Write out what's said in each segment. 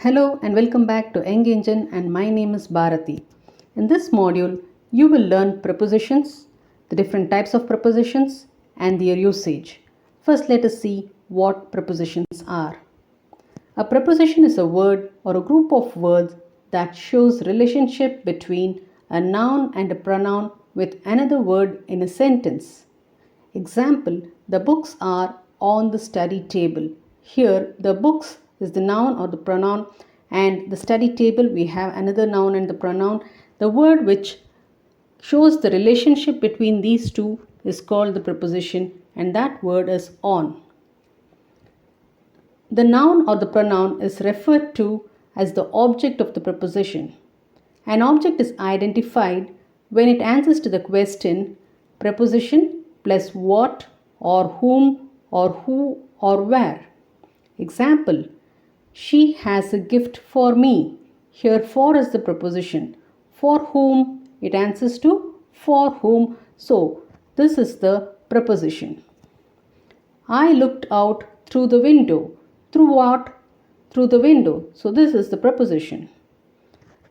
Hello and welcome back to ENG Engine, and my name is Bharati. In this module, you will learn prepositions, the different types of prepositions and their usage. First, let us see what prepositions are. A preposition is a word or a group of words that shows relationship between a noun and a pronoun with another word in a sentence. Example, the books are on the study table. Here, the books is the noun or the pronoun, and the study table we have another noun and the pronoun. The word which shows the relationship between these two is called the preposition, and that word is on. The noun or the pronoun is referred to as the object of the preposition. An object is identified when it answers to the question preposition plus what or whom or who or where. Example, she has a gift for me. Here for is the preposition. For whom it answers to for whom. So this is the preposition. I looked out through the window. Through what? Through the window. So this is the preposition.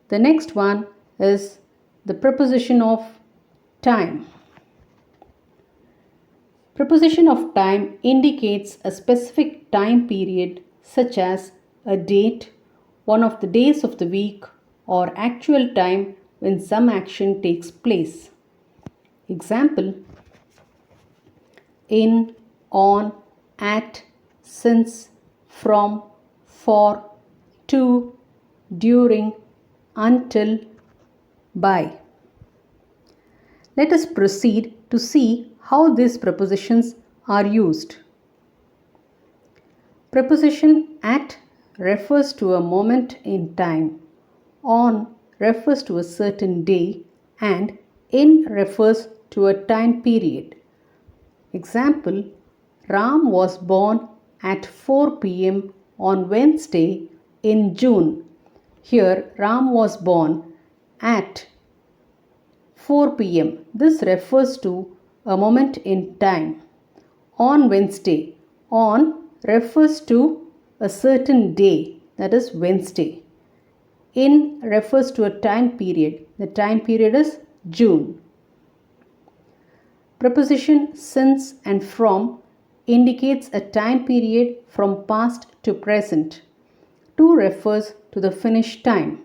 The next one is the preposition of time. Preposition of time indicates a specific time period such as a date, one of the days of the week, or actual time when some action takes place. Example, in, on, at, since, from, for, to, during, until, by. Let us proceed to see how these prepositions are used. Preposition at refers to a moment in time, on refers to a certain day, and in refers to a time period. Example, Ram was born at 4 p.m. on Wednesday in June. Here, Ram was born at 4 p.m. This refers to a moment in time. On Wednesday, on refers to a certain day, that is Wednesday. In refers to a time period. The time period is June. Preposition since and from indicates a time period from past to present. To refers to the finished time.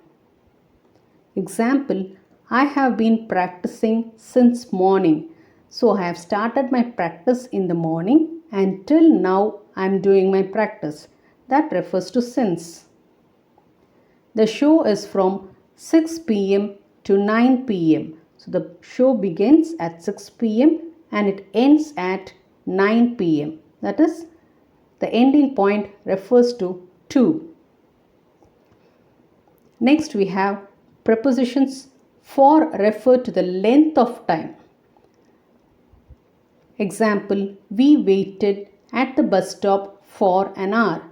Example, I have been practicing since morning. So I have started my practice in the morning and till now I am doing my practice. That refers to since. The show is from 6 p.m. to 9 p.m. So the show begins at 6 p.m. and it ends at 9 p.m. That is, the ending point refers to. Next we have prepositions for refer to the length of time. Example, we waited at the bus stop for an hour.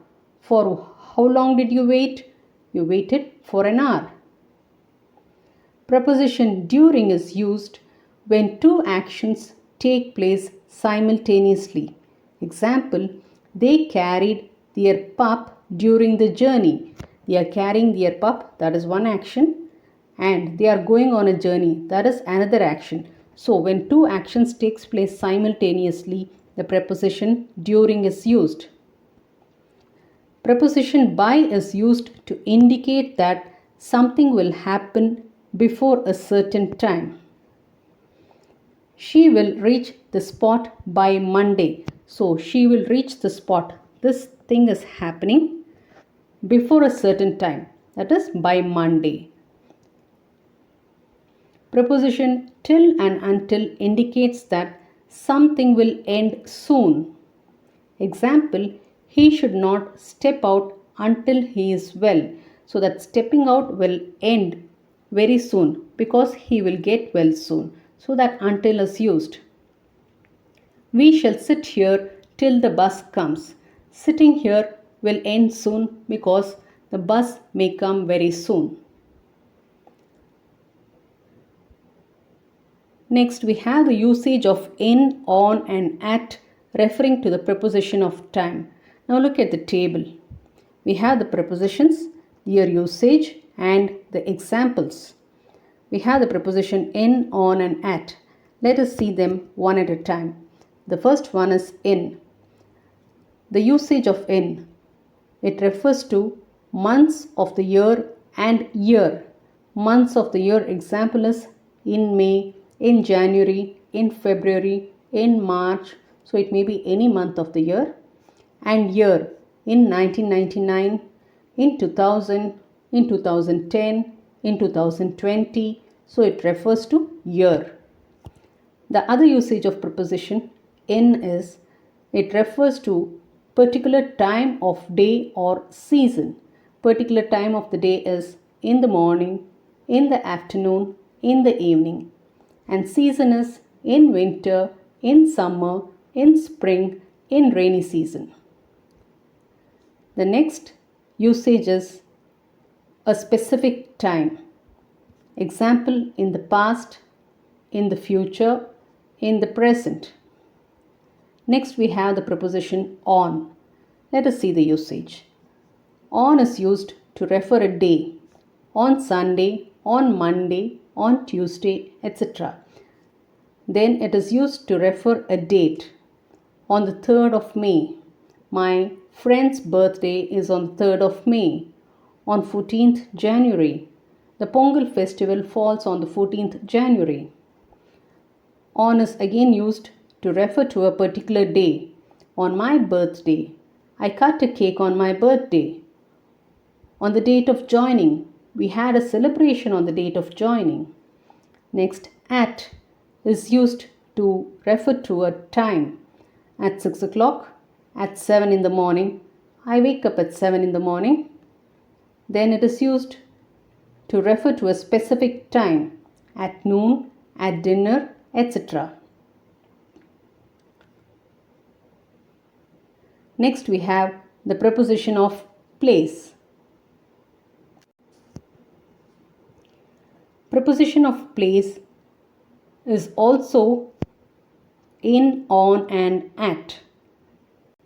For how long did you wait? You waited for an hour. Preposition during is used when two actions take place simultaneously. Example, they carried their pup during the journey. They are carrying their pup, that is one action, and they are going on a journey, that is another action. So when two actions takes place simultaneously, the preposition during is used. Preposition by is used to indicate that something will happen before a certain time. She will reach the spot by Monday. So she will reach the spot. This thing is happening before a certain time, that is by Monday. Preposition till and until indicates that something will end soon. Example, he should not step out until he is well. So that stepping out will end very soon because he will get well soon. So that until is used. We shall sit here till the bus comes. Sitting here will end soon because the bus may come very soon. Next, we have the usage of in, on, and at referring to the preposition of time. Now look at the table. We have the prepositions their usage, and the examples. We have the preposition in, on, and at. Let us see them one at a time. The first one is in. The usage of in. It refers to months of the year and year. Months of the year example is in May, in January, in February, in March. So it may be any month of the year. And year in 1999, in 2000, in 2010, in 2020. So it refers to year. The other usage of preposition in is it refers to particular time of day or season. Particular time of the day is in the morning, in the afternoon, in the evening. And season is in winter, in summer, in spring, in rainy season. The next usage is a specific time. Example in the past, in the future, in the present. Next we have the preposition on. Let us see the usage. On is used to refer a day. On Sunday, on Monday, on Tuesday, etc. Then it is used to refer a date. On the 3rd of May. My friend's birthday is on the 3rd of May. On 14th January. The Pongal festival falls on the 14th January. On is again used to refer to a particular day. On my birthday. I cut a cake on my birthday. On the date of joining. We had a celebration on the date of joining. Next, at is used to refer to a time. At 6 o'clock, at 7 in the morning. I wake up at 7 in the morning. Then it is used to refer to a specific time. At noon, at dinner, etc. Next we have the preposition of place. Preposition of place is also in, on, and at.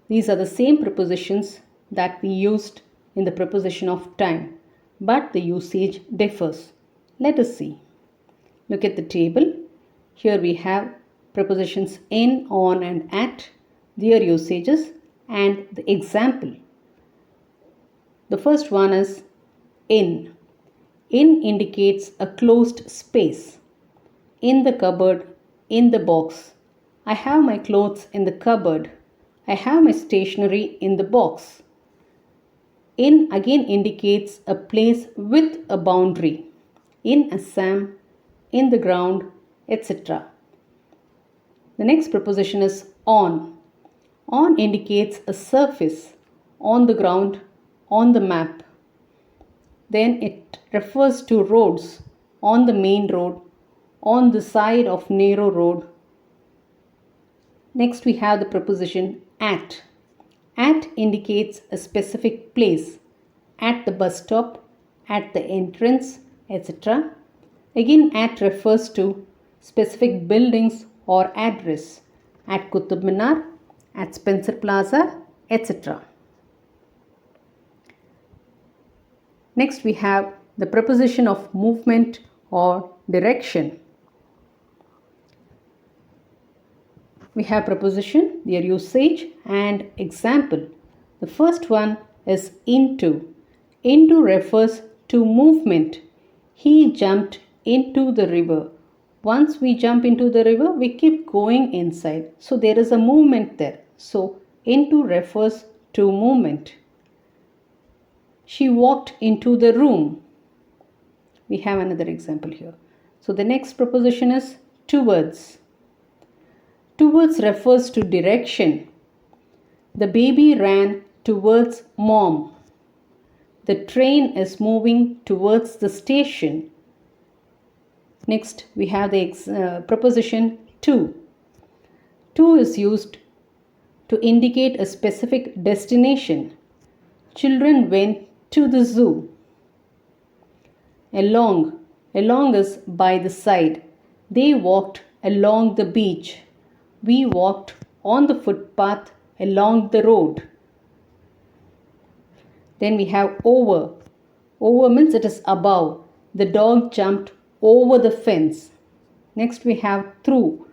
These are the same prepositions that we used in the preposition of time, but the usage differs. Let us see. Look at the table. Here we have prepositions in, on, and at, their usages, and the example. The first one is in. In indicates a closed space. In the cupboard, in the box. I have my clothes in the cupboard. I have my stationery in the box. In again indicates a place with a boundary. In Assam, in the ground, etc. The next preposition is on. On indicates a surface, on the ground, on the map. Then it refers to roads, on the main road, on the side of narrow road. Next we have the preposition at. At indicates a specific place, at the bus stop, at the entrance, etc. Again, at refers to specific buildings or address, at Qutub Minar, at Spencer Plaza, etc. Next we have the preposition of movement or direction. We have preposition, their usage, and example. The first one is into. Into refers to movement. He jumped into the river. Once we jump into the river, we keep going inside. So there is a movement there. So into refers to movement. She walked into the room. We have another example here. So the next preposition is towards. Towards refers to direction. The baby ran towards mom. The train is moving towards the station. Next, we have the preposition to. To is used to indicate a specific destination. Children went to the zoo. Along. Along is by the side. They walked along the beach. We walked on the footpath along the road. Then we have over. Over means it is above. The dog jumped over the fence. Next we have through.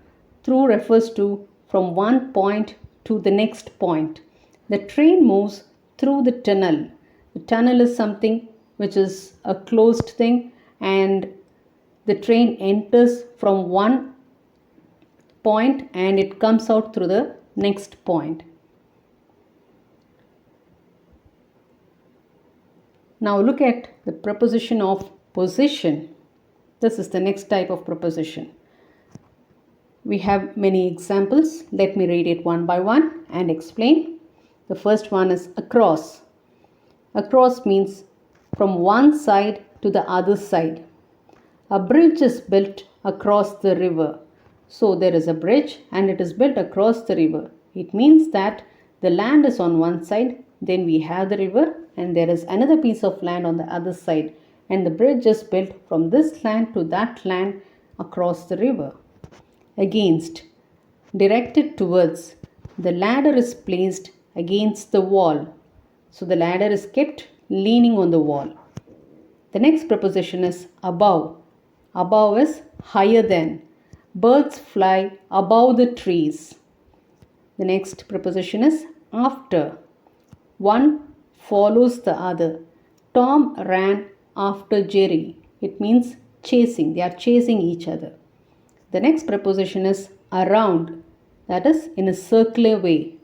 Through refers to from one point to the next point. The train moves through the tunnel. The tunnel is something which is a closed thing, and the train enters from one point and it comes out through the next point. Now look at the preposition of position. This is the next type of preposition. We have many examples. Let me read it one by one and explain. The first one is across. Across means from one side to the other side. A bridge is built across the river. So there is a bridge and it is built across the river. It means that the land is on one side, then we have the river, and there is another piece of land on the other side, and the bridge is built from this land to that land across the river. Against, directed towards. The ladder is placed against the wall. So the ladder is kept leaning on the wall. The next preposition is above. Above is higher than. Birds fly above the trees. The next preposition is after. One follows the other. Tom ran after Jerry. It means chasing. They are chasing each other. The next preposition is around. That is in a circular way.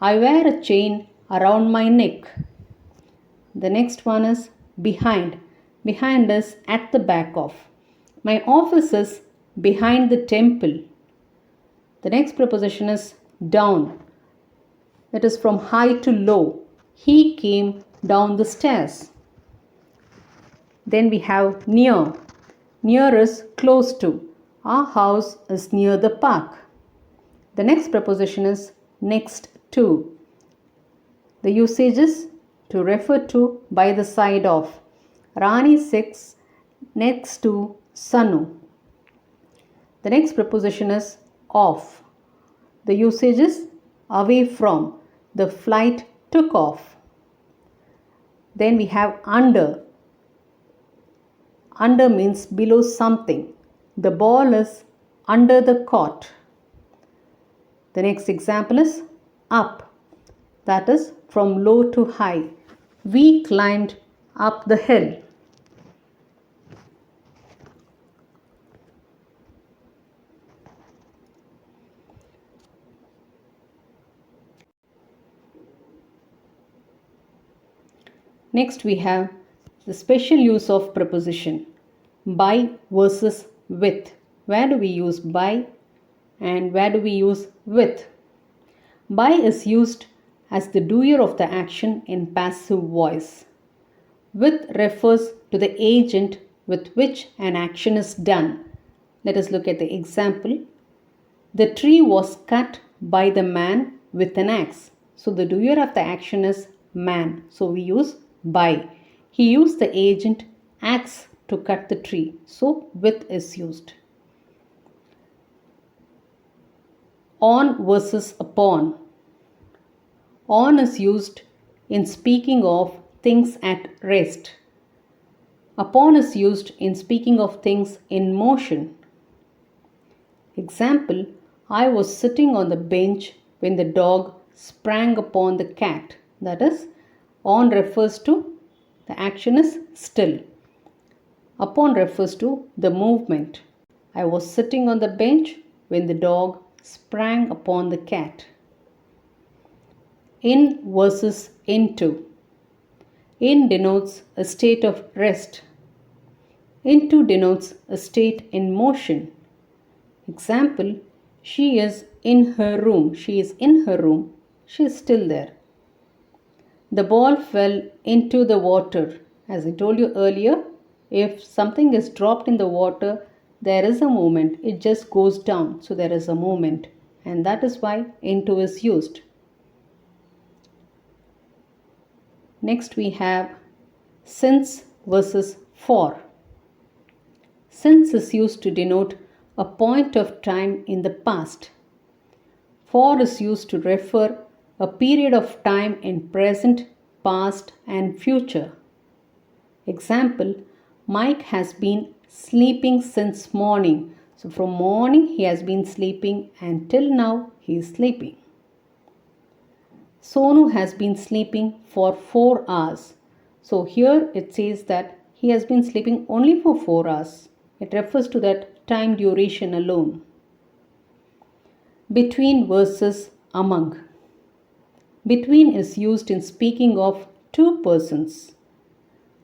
I wear a chain around my neck. The next one is behind. Behind is at the back of. My office is behind the temple. The next preposition is down. It is from high to low. He came down the stairs. Then we have near. Near is close to. Our house is near the park. The next preposition is next to. The usage is to refer to by the side of. Rani sits next to Sanu. The next preposition is off. The usage is away from. The flight took off. Then we have under. Under means below something. The ball is under the court. The next example is up. That is from low to high. We climbed up the hill. Next we have the special use of preposition. By versus with. Where do we use by and where do we use with? By is used as the doer of the action in passive voice. With refers to the agent with which an action is done. Let us look at the example. The tree was cut by the man with an axe. So the doer of the action is man. So we use by. He used the agent axe to cut the tree. So with is used. On versus upon. On is used in speaking of things at rest. Upon is used in speaking of things in motion. Example, I was sitting on the bench when the dog sprang upon the cat. That is, on refers to the action is still. Upon refers to the movement. I was sitting on the bench when the dog sprang upon the cat. In versus into. In denotes a state of rest. Into denotes a state in motion. Example, she is in her room. She is in her room. She is still there. The ball fell into the water. As I told you earlier, if something is dropped in the water, there is a movement. It just goes down. So there is a movement. And that is why into is used. Next we have since versus for. Since is used to denote a point of time in the past. For is used to refer a period of time in present, past and future. Example, Mike has been sleeping since morning. So from morning he has been sleeping and till now he is sleeping. Sonu has been sleeping for 4 hours. So here it says that he has been sleeping only for 4 hours. It refers to that time duration alone. Between versus among. Between is used in speaking of two persons.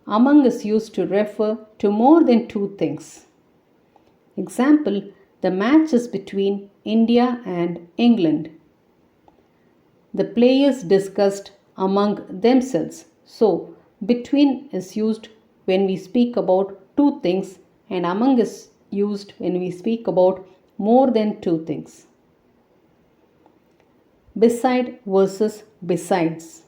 Among is used to refer to more than two things. Example, the match is between India and England. The players discussed among themselves. So, between is used when we speak about two things and among is used when we speak about more than two things. Beside versus besides.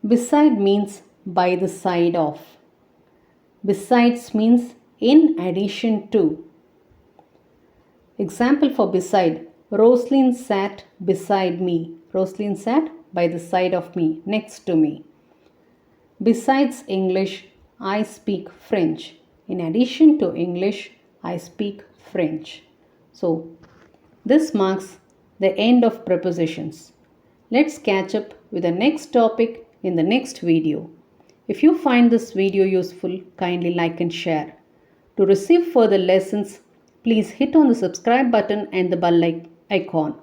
Beside means by the side of. Besides means in addition to. Example for beside, Roslyn sat beside me. Roslyn sat by the side of me, next to me. Besides English, I speak French. In addition to English, I speak French. So, this marks the end of prepositions. Let's catch up with the next topic in the next video. If you find this video useful, kindly like and share. To receive further lessons, please hit on the subscribe button and the bell icon.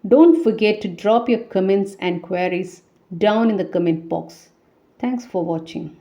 Don't forget to drop your comments and queries down in the comment box. Thanks for watching.